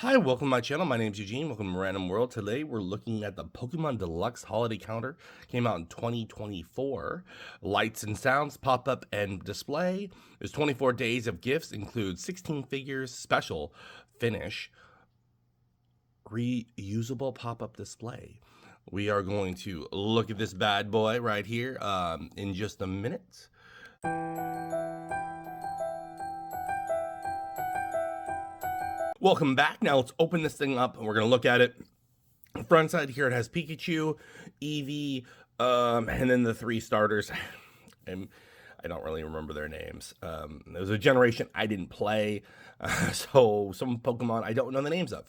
Hi, welcome to my channel. My name is Eugene. Welcome to Random World. Today we're looking at the Pokemon Deluxe Holiday Counter. Came out in 2024. Lights and sounds, pop-up and display. There's 24 days of gifts, include 16 figures, special finish, reusable pop-up display. We are going to look at this bad boy right here in just a minute. Welcome back. Now let's open this thing up and we're going to look at it. Front side here, it has Pikachu, Eevee, and then the three starters. And I don't really remember their names. There was a generation I didn't play, so some Pokemon I don't know the names of.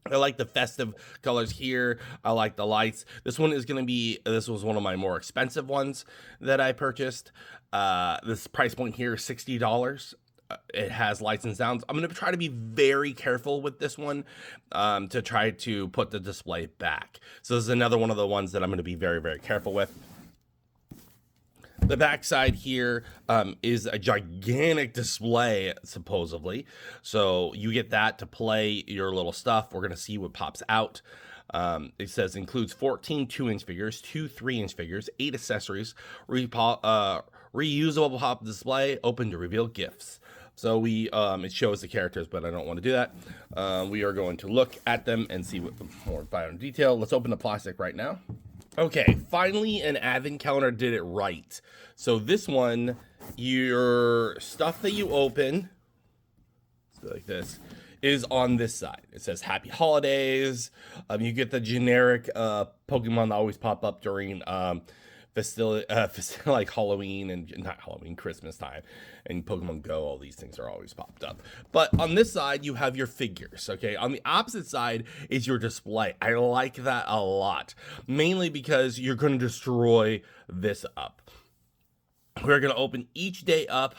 I like the festive colors here. I like the lights. This one is going to be, this was one of my more expensive ones that I purchased. This price point here is $60. It has lights and sounds. I'm going to try to be very careful with this one to try to put the display back. So this is another one of the ones that I'm going to be very, very careful with. The back side here is a gigantic display, supposedly. So you get that to play your little stuff. We're going to see what pops out. It says includes 14 2-inch figures, 2 3-inch figures, 8 accessories, reusable pop display, open to reveal gifts. So we it shows the characters, but I don't want to do that. We are going to look at them and see what more fine detail. Let's open the plastic right now. Okay, finally an advent calendar did it right. So this one, your stuff that you open, like this, is on this side. It says Happy Holidays. You get the generic Pokemon that always pop up during like Halloween and not Halloween, Christmas time, and Pokemon Go. All these things are always popped up. But on this side, you have your figures. Okay, on the opposite side is your display. I like that a lot, mainly because you're going to destroy this up. We're going to open each day up,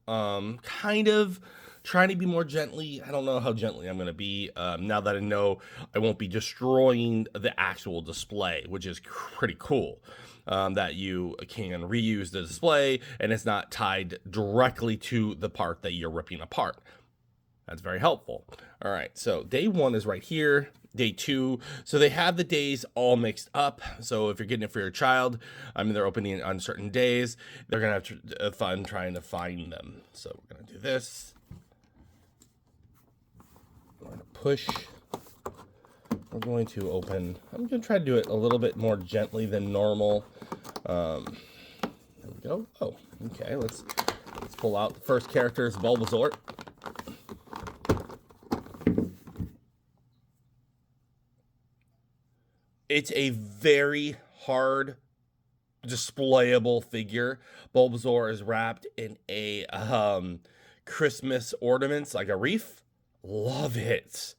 kind of trying to be more gently. I don't know how gently I'm going to be now that I know I won't be destroying the actual display, which is pretty cool. That you can reuse the display and it's not tied directly to the part that you're ripping apart. That's very helpful. All right, so day 1 is right here, day 2. So they have the days all mixed up. So if you're getting it for your child, they're opening it on certain days. They're gonna have fun trying to find them. So we're gonna do this. We're gonna push. We're going to open, I'm going to try to do it a little bit more gently than normal. There we go. Oh, okay. Let's pull out the first character is Bulbasaur. It's a very hard displayable figure. Bulbasaur is wrapped in a Christmas ornaments, like a wreath. Love it.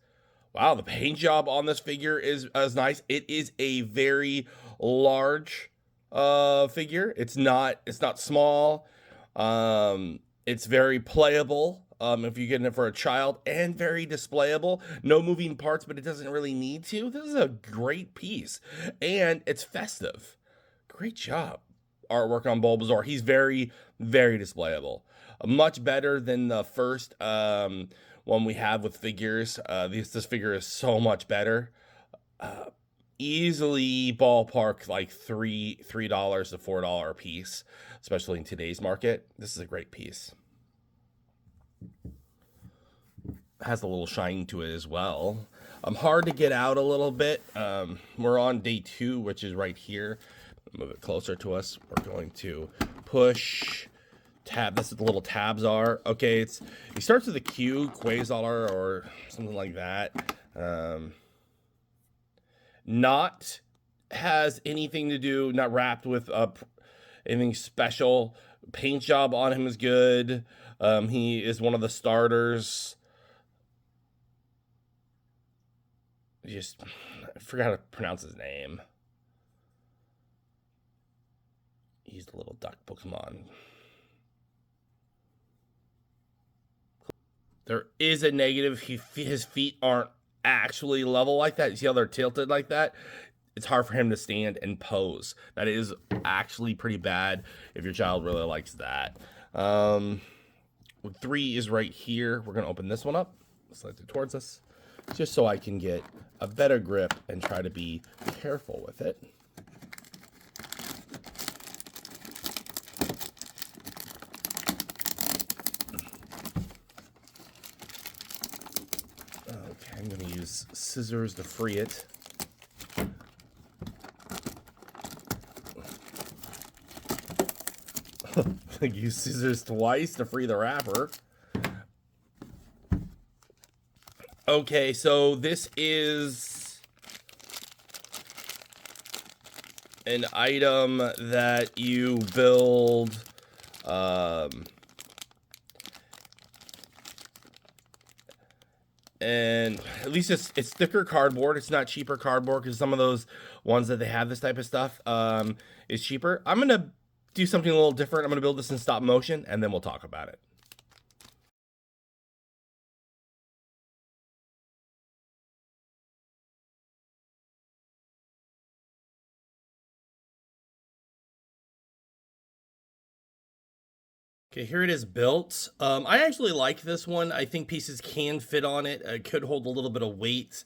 Wow, the paint job on this figure is nice. It is a very large figure. It's not small. It's very playable if you're getting it for a child, and very displayable. No moving parts, but it doesn't really need to. This is a great piece, and it's festive. Great job. Artwork on Bulbasaur. He's very, very displayable. Much better than the first one we have with figures. This figure is so much better. Easily ballpark like $3 to $4 a piece, especially in today's market. This is a great piece. Has a little shine to it as well. Hard to get out a little bit. We're on day 2, which is right here. Move it closer to us. We're going to push. Tab. That's what the little tabs are. Okay, it starts with a Q, Quasar, or something like that. Not has anything to do. Not wrapped with anything special. Paint job on him is good. He is one of the starters. I forgot how to pronounce his name. He's the little duck Pokemon. There is a negative. His feet aren't actually level like that. You see how they're tilted like that? It's hard for him to stand and pose. That is actually pretty bad if your child really likes that. 3 is right here. We're going to open this one up. Slide it towards us. just so I can get a better grip and try to be careful with it. Okay, I'm going to use scissors to free it. I use scissors twice to free the wrapper. Okay, so this is an item that you build and at least it's thicker cardboard. It's not cheaper cardboard, because some of those ones that they have this type of stuff is cheaper. I'm gonna do something a little different. I'm gonna build this in stop motion, and then we'll talk about it. Okay, here it is built. I actually like this one. I think pieces can fit on it. It could hold a little bit of weight.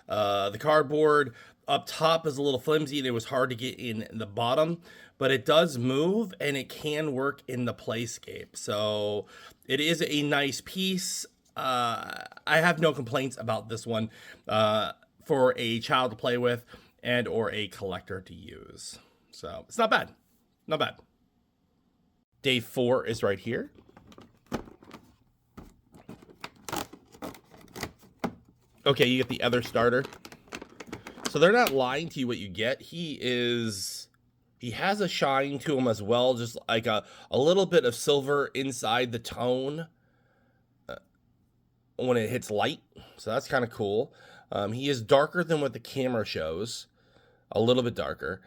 The cardboard up top is a little flimsy and it was hard to get in the bottom, but it does move and it can work in the playscape. So it is a nice piece. I have no complaints about this one for a child to play with and or a collector to use. So it's not bad. Not bad. Day 4 is right here. Okay, you get the other starter. So they're not lying to you what you get. He has a shine to him as well, just like a little bit of silver inside the tone when it hits light. So that's kind of cool. He is darker than what the camera shows. A little bit darker.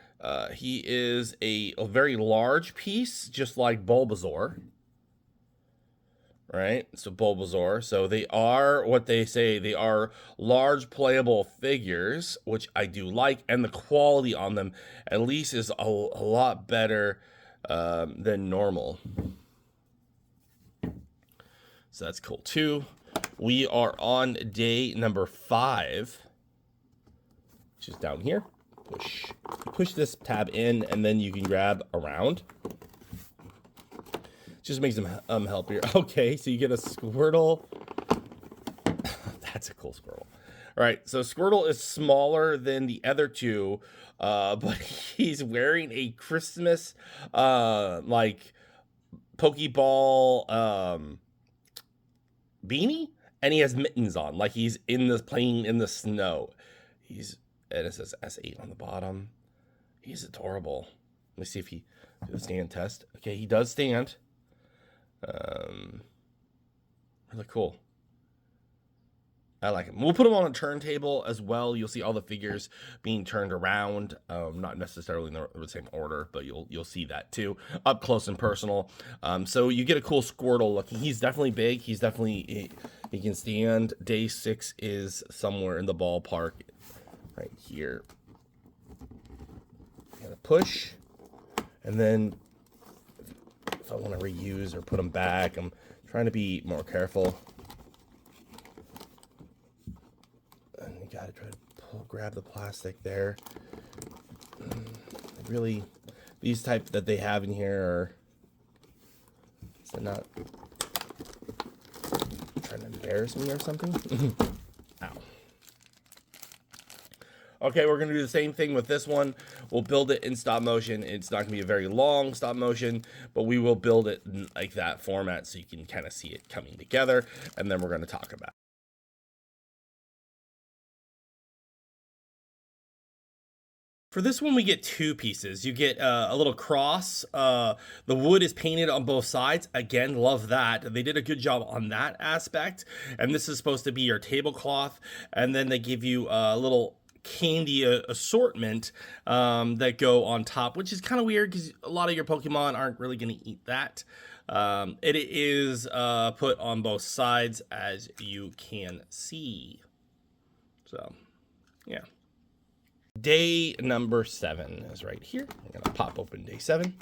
He is a very large piece, just like Bulbasaur. Right? So Bulbasaur. So they are what they say. They are large playable figures, which I do like. And the quality on them, at least, is a lot better than normal. So that's cool, too. We are on day number 5, which is down here. Push this tab in, and then you can grab around. Just makes them healthier. Okay, so you get a Squirtle. That's a cool Squirtle. All right, so Squirtle is smaller than the other two, but he's wearing a Christmas like Pokeball beanie, and he has mittens on, like he's playing in the snow. And it says S8 on the bottom. He's adorable. Let me see if he do the stand test. Okay, he does stand. Really cool. I like him. We'll put him on a turntable as well. You'll see all the figures being turned around. Not necessarily in the same order, but you'll see that too. Up close and personal. So you get a cool Squirtle look. He's definitely big. He can stand. Day 6 is somewhere in the ballpark. Right here. Gotta push, and then if I want to reuse or put them back, I'm trying to be more careful. And you gotta try to grab the plastic there. Really, these type that they have in here are, they're not trying to embarrass me or something. Ow. Okay, we're going to do the same thing with this one. We'll build it in stop motion. It's not going to be a very long stop motion, but we will build it in like that format so you can kind of see it coming together, and then we're going to talk about it. For this one, we get 2 pieces. You get a little cross. The wood is painted on both sides. Again, love that. They did a good job on that aspect. And this is supposed to be your tablecloth. And then they give you a little candy assortment that go on top, which is kind of weird because a lot of your Pokemon aren't really going to eat that. It is put on both sides, as you can see. So, yeah. Day number 7 is right here. I'm going to pop open day 7.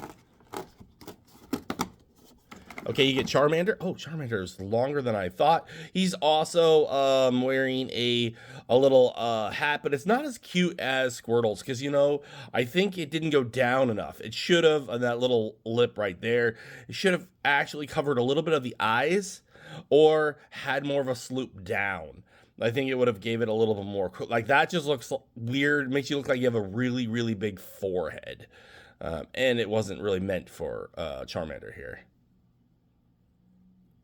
Okay, you get Charmander. Oh, Charmander is longer than I thought. He's also wearing a little hat, but it's not as cute as Squirtle's because, you know, I think it didn't go down enough. It should have, on that little lip right there, it should have actually covered a little bit of the eyes or had more of a sloop down. I think it would have gave it a little bit more, like that just looks weird. Makes you look like you have a really, really big forehead. And it wasn't really meant for Charmander here.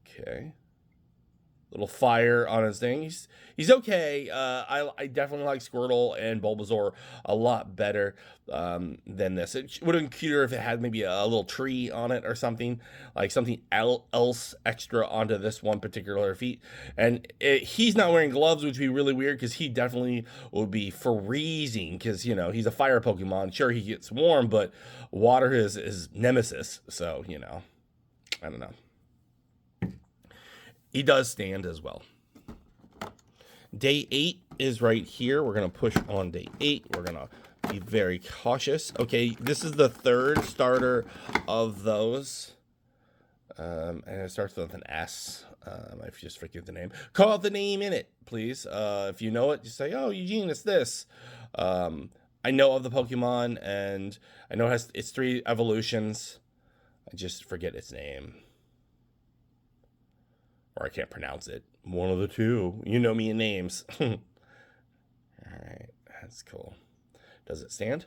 Okay. Little fire on his thing. He's okay. I definitely like Squirtle and Bulbasaur a lot better than this. It would have been cuter if it had maybe a little tree on it or something, like something else extra onto this one particular feat. And he's not wearing gloves, which would be really weird because he definitely would be freezing because, you know, he's a fire Pokemon. Sure, he gets warm, but water is his nemesis. So, you know, I don't know. He does stand as well. Day 8 is right here. We're going to push on day 8. We're going to be very cautious. Okay, this is the third starter of those. And it starts with an S. I just forget the name. Call out the name in it, please. If you know it, just say, oh, Eugene, it's this. I know of the Pokemon, and I know it's 3 evolutions. I just forget its name. Or I can't pronounce it. One of the two. You know me in names. All right. That's cool. Does it stand?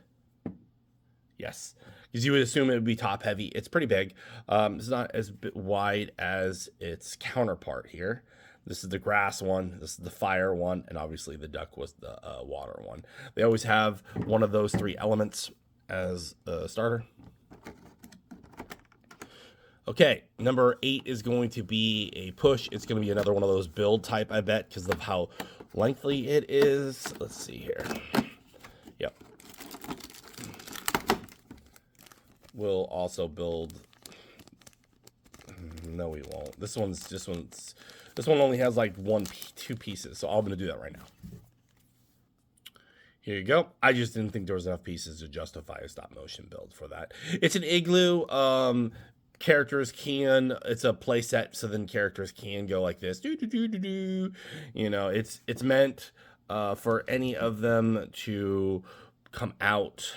Yes. Because you would assume it would be top heavy. It's pretty big. It's not as wide as its counterpart here. This is the grass one. This is the fire one. And obviously the duck was the water one. They always have one of those 3 elements as a starter. Okay, number 8 is going to be a push. It's going to be another one of those build type, I bet, because of how lengthy it is. Let's see here. Yep. We'll also build. No, we won't. This one only has like 2 pieces, so I'm going to do that right now. Here you go. I just didn't think there was enough pieces to justify a stop motion build for that. It's an igloo. Characters can, it's a play set, so then characters can go like this. You know, it's meant for any of them to come out,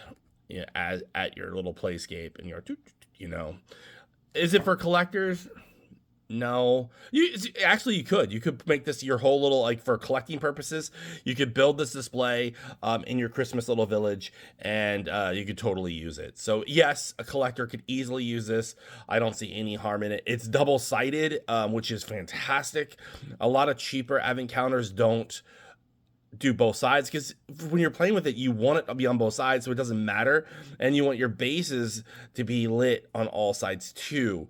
you know, at your little playscape and your, you know. Is it for collectors? No. You could make this your whole little, like, for collecting purposes. You could build this display in your Christmas little village, and you could totally use it. So yes, a collector could easily use this. I don't see any harm in it. It's double-sided, which is fantastic. A lot of cheaper advent counters don't do both sides, because when you're playing with it, you want it to be on both sides, so it doesn't matter, and you want your bases to be lit on all sides too.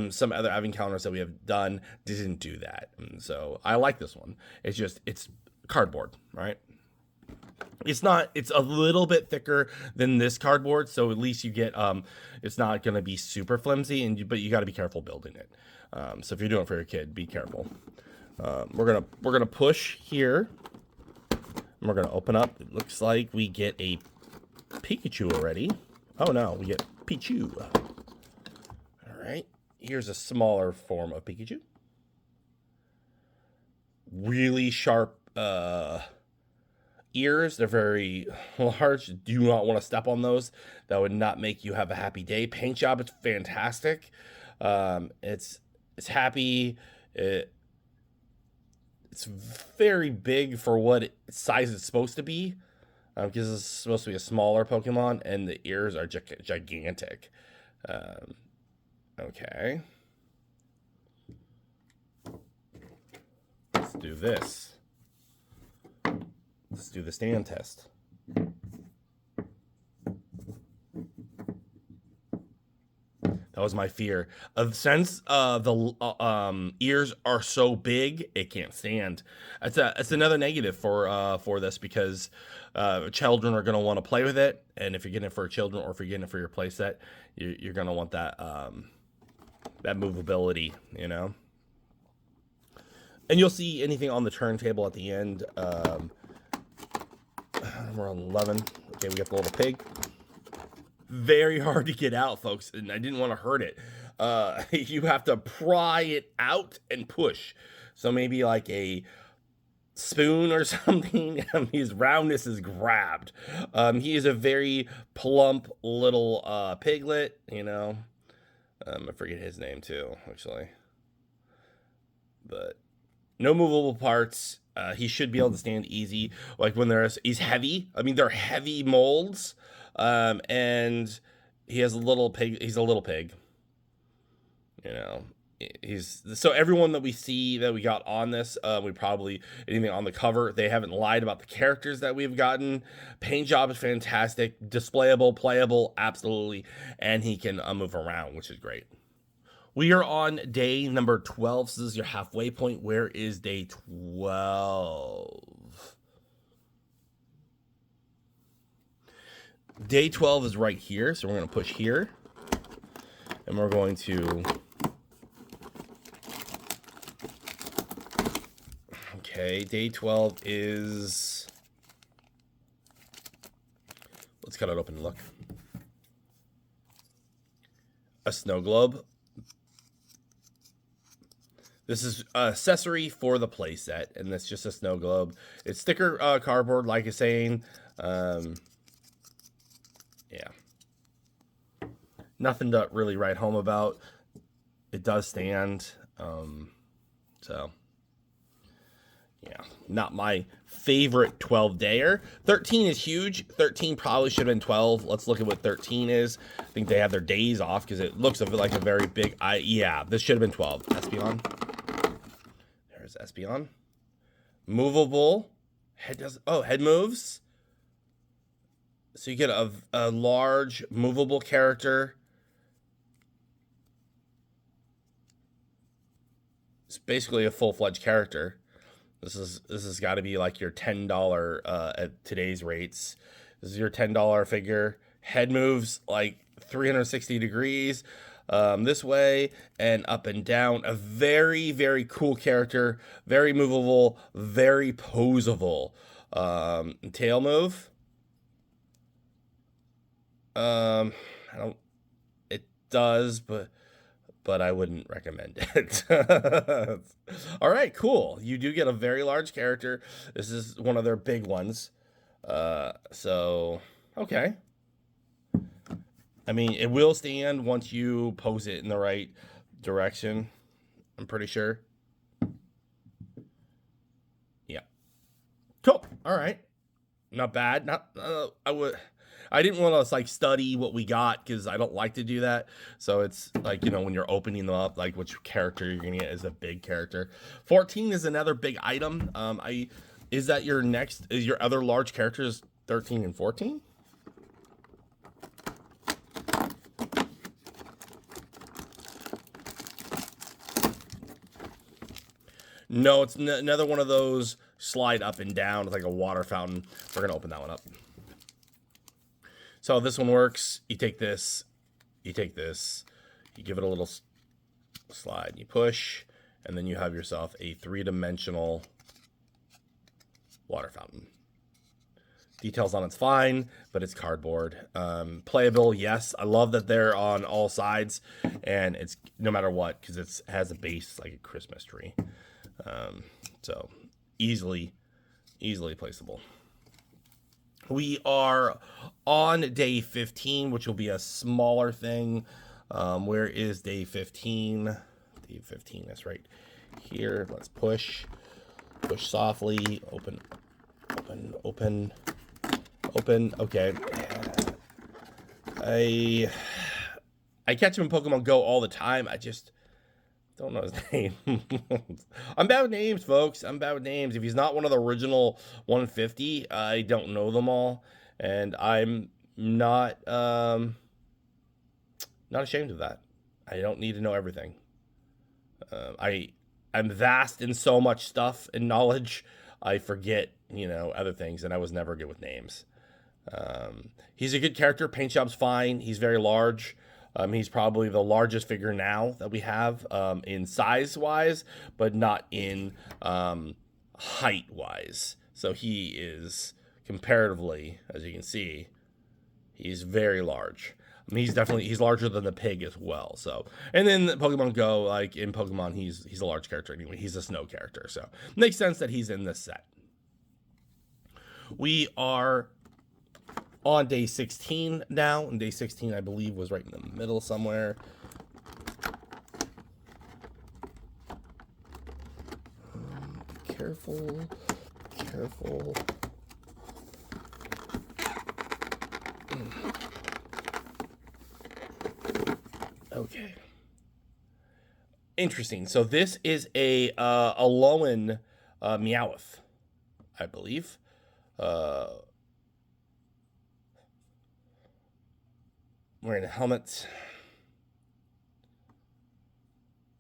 Some other advent counters that we have done didn't do that, and so I like this one. It's cardboard, right? It's a little bit thicker than this cardboard, so at least you get it's not going to be super flimsy, but you got to be careful building it. So if you're doing it for your kid, be careful. We're gonna push here. And we're going to open up. It looks like we get a Pikachu already. Oh, no. We get Pichu. All right. Here's a smaller form of Pikachu. Really sharp ears. They're very large. Do not want to step on those. That would not make you have a happy day. Paint job, it's fantastic. It's happy. It's very big for what size it's supposed to be, because it's supposed to be a smaller Pokemon, and the ears are gigantic. Okay. Let's do this. Let's do the stand test. That was my fear. Since the ears are so big, it can't stand. It's another negative for this, because children are going to want to play with it, and if you're getting it for children or if you're getting it for your playset, you're going to want that that movability, you know. And you'll see anything on the turntable at the end. We're on 11. Okay, we got the little pig. Very hard to get out, folks, and I didn't want to hurt it. you have to pry it out and push. So maybe like a spoon or something. His roundness is grabbed. He is a very plump little piglet, you know. I forget his name too, actually. But no movable parts. He should be able to stand easy. Like when he's heavy. I mean, they're heavy molds. And he has a little pig. He's a little pig. You know, so everyone that we see that we got on this, we probably anything on the cover. They haven't lied about the characters that we've gotten. Paint job is fantastic. Displayable, playable, absolutely. And he can move around, which is great. We are on day number 12. So this is your halfway point. Where is day 12? Day 12 is right here. So we're going to push here. And we're going to... Okay, day 12 is... Let's cut it open and look. A snow globe. This is accessory for the playset, and that's just a snow globe. It's thicker cardboard, like it's saying. Yeah. Nothing to really write home about. It does stand. So, yeah. Not my favorite 12-dayer. 13 is huge. 13 probably should have been 12. Let's look at what 13 is. I think they have their days off because it looks like a very big... Yeah, this should have been 12. Espeon. There's Espeon. Movable. Head moves. So you get a large movable character. It's basically a full-fledged character. This has got to be like your $10 at today's rates. This is your $10 figure. Head moves like 360 degrees this way and up and down. A very, very cool character. Very movable. Very posable. Tail move. It does, but I wouldn't recommend it. All right, cool. You do get a very large character. This is one of their big ones. So, okay. I mean, it will stand once you pose it in the right direction. I'm pretty sure. Yeah. Cool. All right. Not bad. I didn't want to like study what we got because I don't like to do that. So it's like, you know, when you're opening them up, like which character you're going to get as a big character. 14 is another big item. Is that your next, is your other large characters 13 and 14? No, it's another one of those slide up and down. It's like a water fountain. We're going to open that one up. So this one works. You take this, you give it a little slide, you push, and then you have yourself a 3-dimensional water fountain. Details on it's fine, but it's cardboard. Playable, yes. I love that they're on all sides, and it's no matter what, because it has a base like a Christmas tree. So easily placeable. We are on day 15, which will be a smaller thing. Where is day 15? Day 15, that's right here. Let's push softly. Open. Okay. I catch him in Pokemon Go all the time. I just don't know his name. I'm bad with names, folks. I'm bad with names. If he's not one of the original 150, I don't know them all. And I'm not ashamed of that. I don't need to know everything. I'm vast in so much stuff and knowledge. I forget, other things, and I was never good with names. He's a good character. Paint job's fine. He's very large. He's probably the largest figure now that we have in size-wise, but not in height-wise. So he is, comparatively, as you can see, he's very large. He's larger than the pig as well. So, and then Pokemon Go, like in Pokemon, he's a large character anyway. He's a snow character, so makes sense that he's in this set. We are on day 16 now, and day 16 I believe was right in the middle somewhere. Careful. Okay. Interesting. So this is a Alolan Meowth, I believe. Wearing a helmet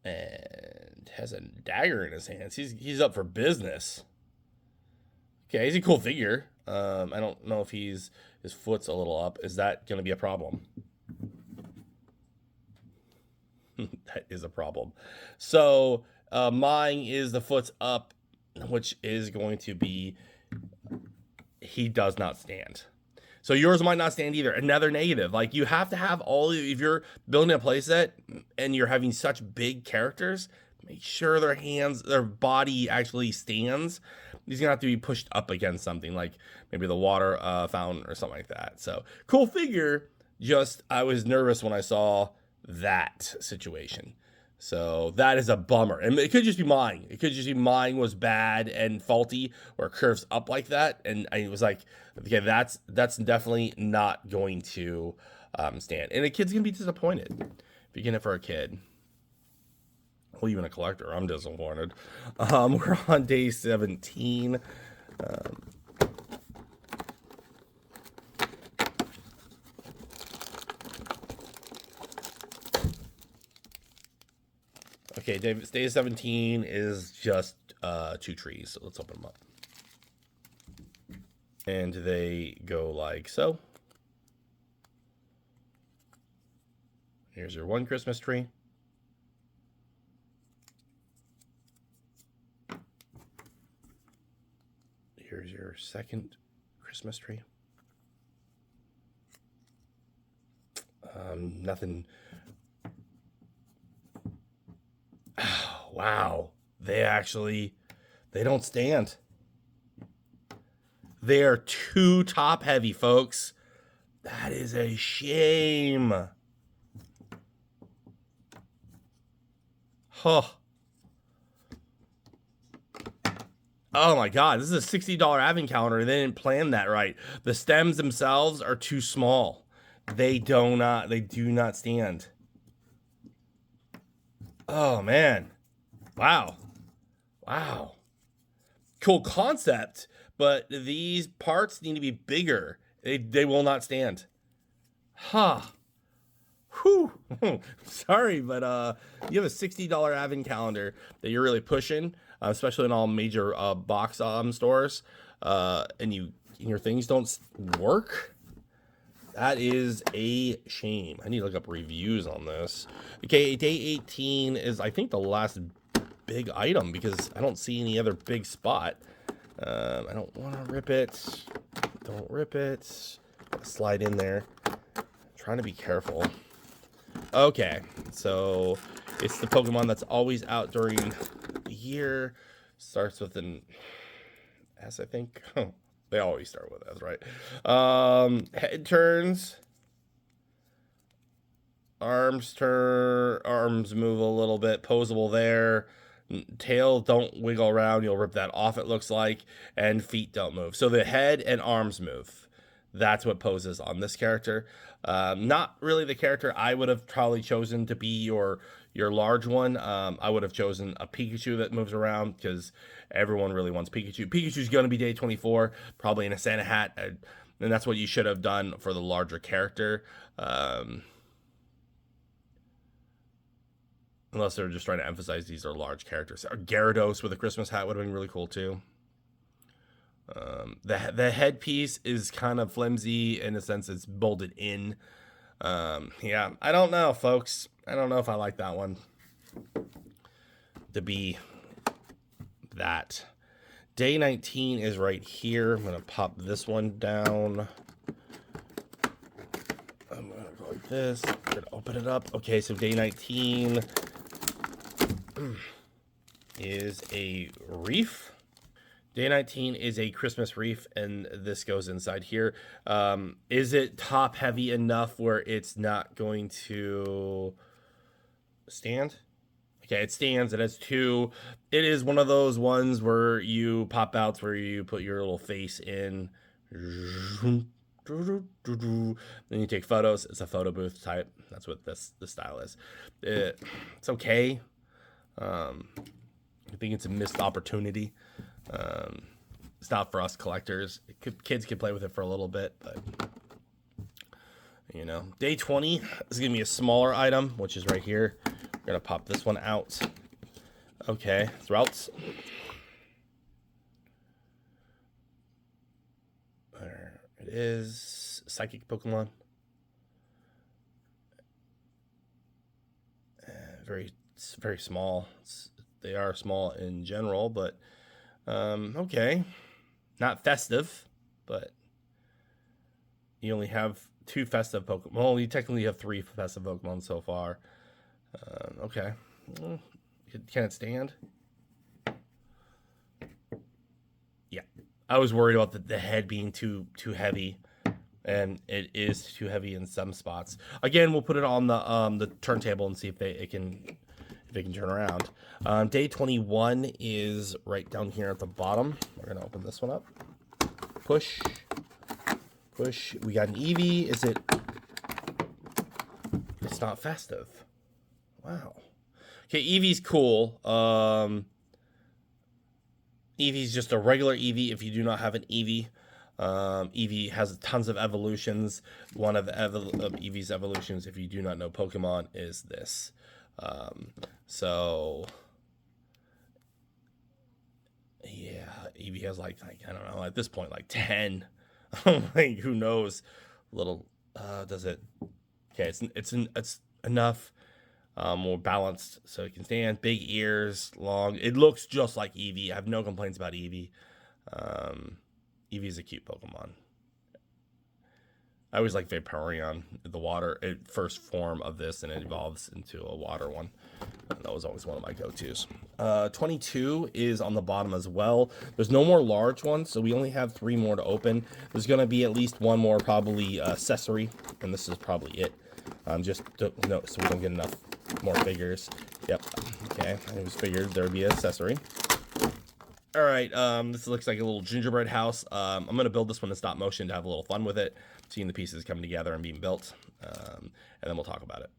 and has a dagger in his hands. He's up for business. Okay, he's a cool figure. I don't know if his foot's a little up. Is that going to be a problem? That is a problem. So mine is the foot's up, which is going to be he does not stand. So yours might not stand either. Another negative. Like you have to have if you're building a playset and you're having such big characters, make sure their body actually stands. He's gonna have to be pushed up against something like maybe the water fountain or something like that. So cool figure. Just I was nervous when I saw that situation. So that is a bummer. And it could just be mine. It could just be mine was bad and faulty or curves up like that. And I was like, okay, that's definitely not going to stand. And a kid's going to be disappointed if you get it for a kid. Well, even a collector, I'm disappointed. We're on day 17. Okay, day 17 is just 2 trees. So let's open them up. And they go like so. Here's your one Christmas tree. Here's your second Christmas tree. Nothing. Oh, wow. They don't stand. They are too top heavy, folks. That is a shame. Huh. Oh my God, this is a $60 advent calendar. They didn't plan that right. The stems themselves are too small. They do not stand. Oh man. Wow. Cool concept, but these parts need to be bigger. They will not stand. Huh. Whew. Sorry, but you have a $60 advent calendar that you're really pushing, especially in all major box stores, and your things don't work. That is a shame. I need to look up reviews on this. Okay, day 18 is, I think, the last big item because I don't see any other big spot. I don't want to rip it. Don't rip it. Slide in there. I'm trying to be careful. Okay, so it's the Pokemon that's always out during the year. Starts with an S, I think. They always start with S, right? Head turns. Arms move a little bit. Posable there. Tail don't wiggle around. You'll rip that off, it looks like. And feet don't move. So the head and arms move. That's what poses on this character. Not really the character I would have probably chosen to be your large one. I would have chosen a Pikachu that moves around because everyone really wants Pikachu. Pikachu's going to be day 24, probably in a Santa hat. And that's what you should have done for the larger character. Unless they're just trying to emphasize these are large characters. Or Gyarados with a Christmas hat would have been really cool too. The headpiece is kind of flimsy in a sense it's bolted in. Yeah, I don't know, folks. I don't know if I like that one to be that. Day 19 is right here. I'm going to pop this one down. I'm going to go like this. We're gonna open it up. Okay, so day 19 is a reef. Day 19 is a Christmas reef, and this goes inside here. Is it top heavy enough where it's not going to stand? Okay, it stands. It has two. It is one of those ones where you pop outs where you put your little face in. Then you take photos. It's a photo booth type. That's what this style is. It's okay. I think it's a missed opportunity. It's not for us collectors. Kids could play with it for a little bit, but you know. Day 20 is gonna be a smaller item, which is right here. We're gonna pop this one out. Okay, routes. There it is. Psychic Pokemon. Very small. They are small in general, but okay. Not festive, but you only have 2 festive Pokemon. Well, you technically have 3 festive Pokemon so far. Okay. Can it stand? Yeah. I was worried about the head being too heavy, and it is too heavy in some spots. Again, we'll put it on the turntable and see if it can turn around. Day 21 is right down here at the bottom. We're gonna open this one up. Push. We got an Eevee. It's not festive. Wow. Okay, Eevee's cool. Eevee's just a regular Eevee if you do not have an Eevee. Eevee has tons of evolutions. One of Eevee's evolutions, if you do not know Pokemon, is this. So yeah, Eevee has like I don't know, at this point like 10. Like who knows? Little does it? Okay, it's enough. More balanced so it can stand. Big ears, long. It looks just like Eevee. I have no complaints about Eevee. Eevee is a cute Pokemon. I always like Vaporeon, the water first form of this, and it evolves into a water one. That was always one of my go-tos. 22 is on the bottom as well. There's no more large ones, so we only have 3 more to open. There's going to be at least one more, probably accessory, and this is probably it. Just no, so we don't get enough more figures. Yep. Okay, I just figured there would be an accessory. All right, this looks like a little gingerbread house. I'm going to build this one in stop motion to have a little fun with it, seeing the pieces coming together and being built, and then we'll talk about it.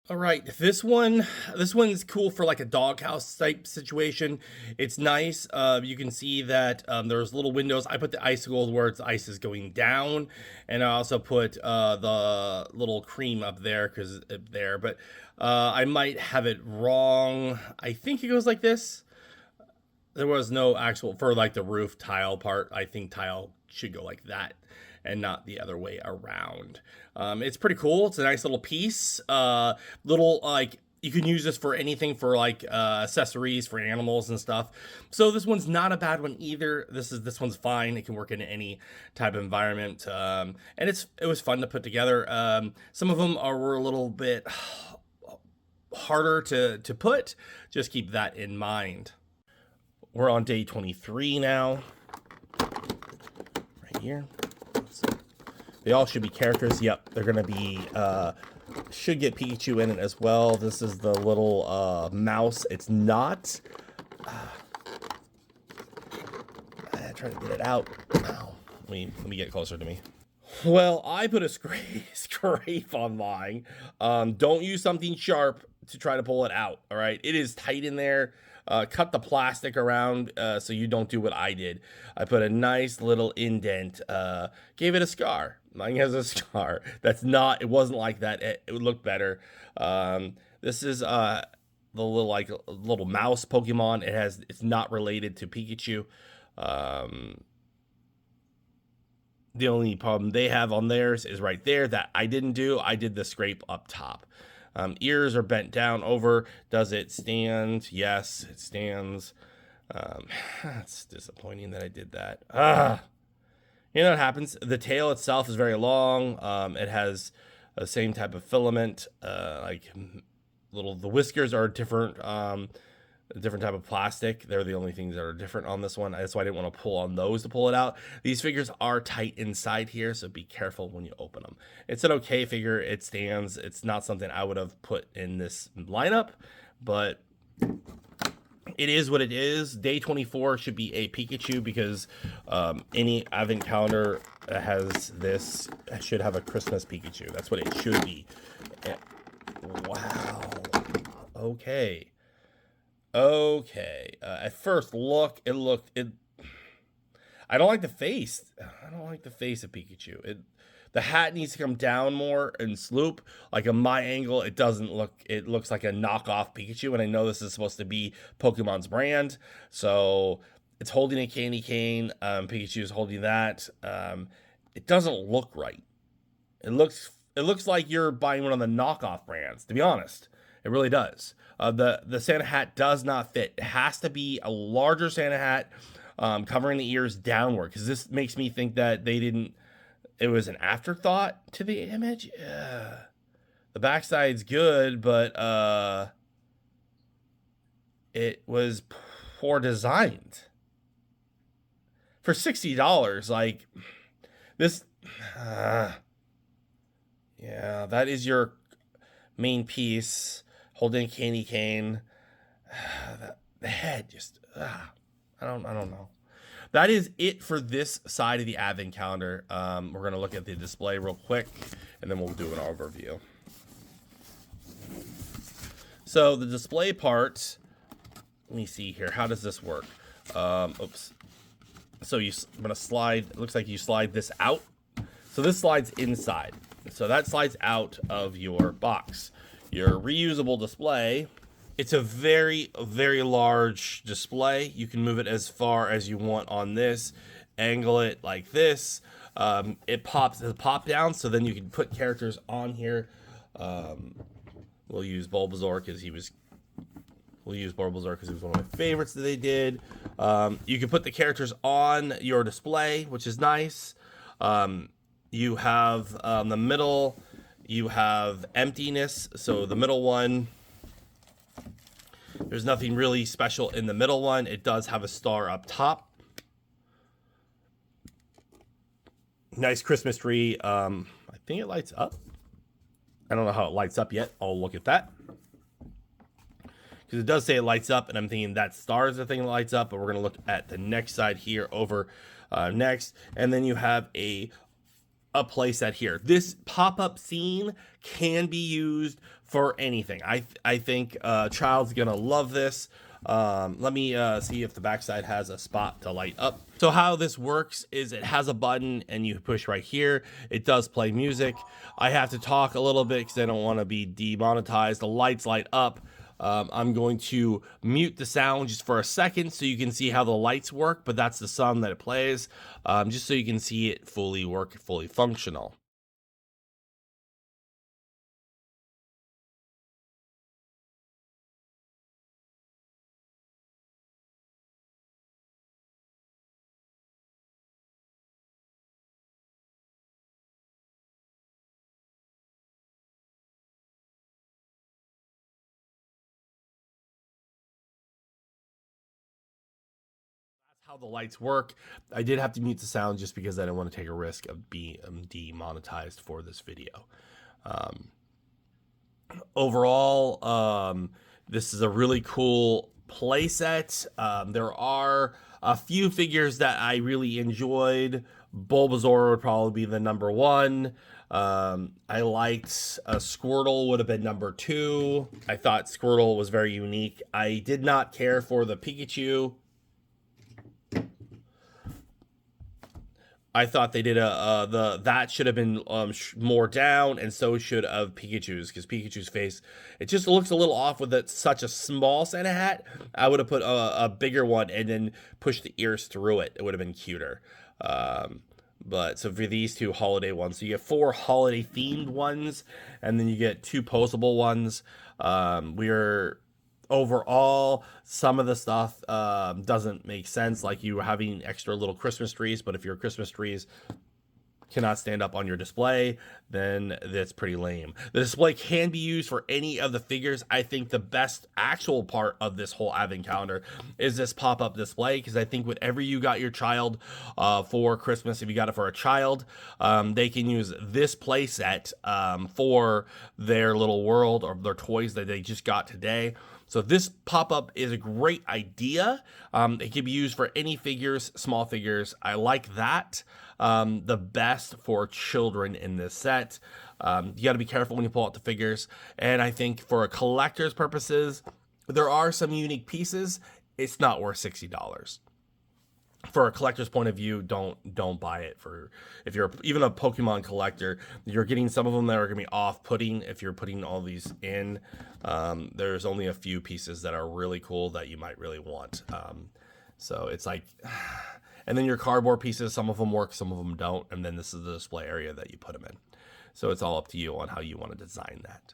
All right, this one's cool for like a doghouse type situation. It's nice. You can see that there's little windows. I put the icicles where the ice is going down, and I also put the little cream up there because there. But I might have it wrong. I think it goes like this. There was no actual for like the roof tile part. I think tile should go like that and not the other way around. It's pretty cool. It's a nice little piece. Little like you can use this for anything, for like accessories for animals and stuff. So this one's not a bad one either. This one's fine. It can work in any type of environment, and it was fun to put together. Some of them were a little bit harder to put. Just keep that in mind. We're on day 23 now. Right here. They all should be characters. Yep, they're gonna be should get Pikachu in it as well. This is the little mouse. It's not. I'm trying to get it out. Ow. Let me get closer to me. Well, I put a scrape online. Don't use something sharp to try to pull it out. All right, it is tight in there. Cut the plastic around so you don't do what I did. I put a nice little indent. Gave it a scar. Mine has a scar. It wasn't like that. It would look better. This is the little mouse Pokemon. It's not related to Pikachu. The only problem they have on theirs is right there that I didn't do. I did the scrape up top. Ears are bent down over. Does it stand? Yes, it stands. It's disappointing that I did that. You know what happens? The tail itself is very long. It has the same type of filament. The whiskers are different. A different type of plastic. They're the only things that are different on this one. That's why I didn't want to pull on those to pull it out. These figures are tight inside here, so be careful when you open them. It's an okay figure. It stands. It's not something I would have put in this lineup, but it is what it is. Day 24 should be a Pikachu because any advent calendar that has this should have a Christmas Pikachu. That's what it should be. Wow. Okay. At first look, I don't like the face. I don't like the face of Pikachu. The hat needs to come down more and sloop. Like in my angle, it doesn't look. It looks like a knockoff Pikachu, and I know this is supposed to be Pokemon's brand, so it's holding a candy cane. Pikachu is holding that. It doesn't look right. It looks like you're buying one of the knockoff brands. To be honest, it really does. The Santa hat does not fit. It has to be a larger Santa hat, covering the ears downward, because this makes me think that they didn't. It was an afterthought to the image. The backside's good, but it was poor designed. For $60, like this, yeah, that is your main piece. Holding a candy cane. The head just, I don't know. That is it for this side of the advent calendar. We're going to look at the display real quick, and then we'll do an overview. So the display part, let me see here. How does this work? Oops. So I'm going to slide, it looks like you slide this out. So this slides inside. So that slides out of your box. Your reusable display, it's a very, very large display. You can move it as far as you want on this, angle it like this. It pops as a pop down, so then you can put characters on here. We'll use Bulbasaur because he was one of my favorites that they did. You can put the characters on your display, which is nice. You have the middle. You have emptiness, so the middle one, there's nothing really special in the middle one. It does have a star up top. Nice Christmas tree. I think it lights up. I don't know how it lights up yet. I'll look at that. Because it does say it lights up, and I'm thinking that star is the thing that lights up, but we're going to look at the next side here over next. And then you have a playset here. This pop-up scene can be used for anything. I think child's gonna love this. Let me see if the backside has a spot to light up. So how this works is it has a button and you push right here. It does play music. I have to talk a little bit because I don't want to be demonetized. The lights light up. I'm going to mute the sound just for a second so you can see how the lights work, but that's the sound that it plays, just so you can see it fully work, fully functional. How the lights work. I did have to mute the sound just because I didn't want to take a risk of being demonetized for this video. Overall, this is a really cool playset. There are a few figures that I really enjoyed. Bulbasaur would probably be the number one. I liked Squirtle would have been number 2. I thought Squirtle was very unique. I did not care for the Pikachu. I thought they did that should have been more down, and so should have Pikachu's, because Pikachu's face, it just looks a little off with such a small Santa hat. I would have put a bigger one and then pushed the ears through it. It would have been cuter. But so for these 2 holiday ones, so you get 4 holiday themed ones, and then you get 2 postable ones. overall, some of the stuff doesn't make sense, like you having extra little Christmas trees, but if your Christmas trees cannot stand up on your display, then that's pretty lame. The display can be used for any of the figures. I think the best actual part of this whole advent calendar is this pop-up display, because I think whatever you got your child for Christmas, if you got it for a child, they can use this play set for their little world or their toys that they just got today. So this pop-up is a great idea. It can be used for any figures, small figures. I like that the best for children in this set. You got to be careful when you pull out the figures. And I think for a collector's purposes, there are some unique pieces. It's not worth $60. For a collector's point of view, don't buy it. For if you're even a Pokemon collector, you're getting some of them that are gonna be off-putting if you're putting all these in. There's only a few pieces that are really cool that you might really want. So it's like, and then your cardboard pieces, some of them work, some of them don't, and then this is the display area that you put them in. So it's all up to you on how you want to design that.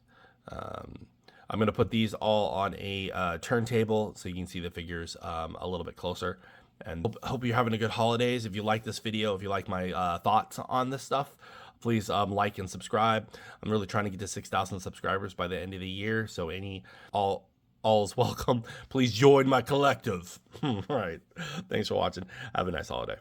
I'm going to put these all on a turntable so you can see the figures a little bit closer. And hope you're having a good holidays. If you like this video, if you like my thoughts on this stuff, please like and subscribe. I'm really trying to get to 6,000 subscribers by the end of the year. So all is welcome. Please join my collective. All right. Thanks for watching. Have a nice holiday.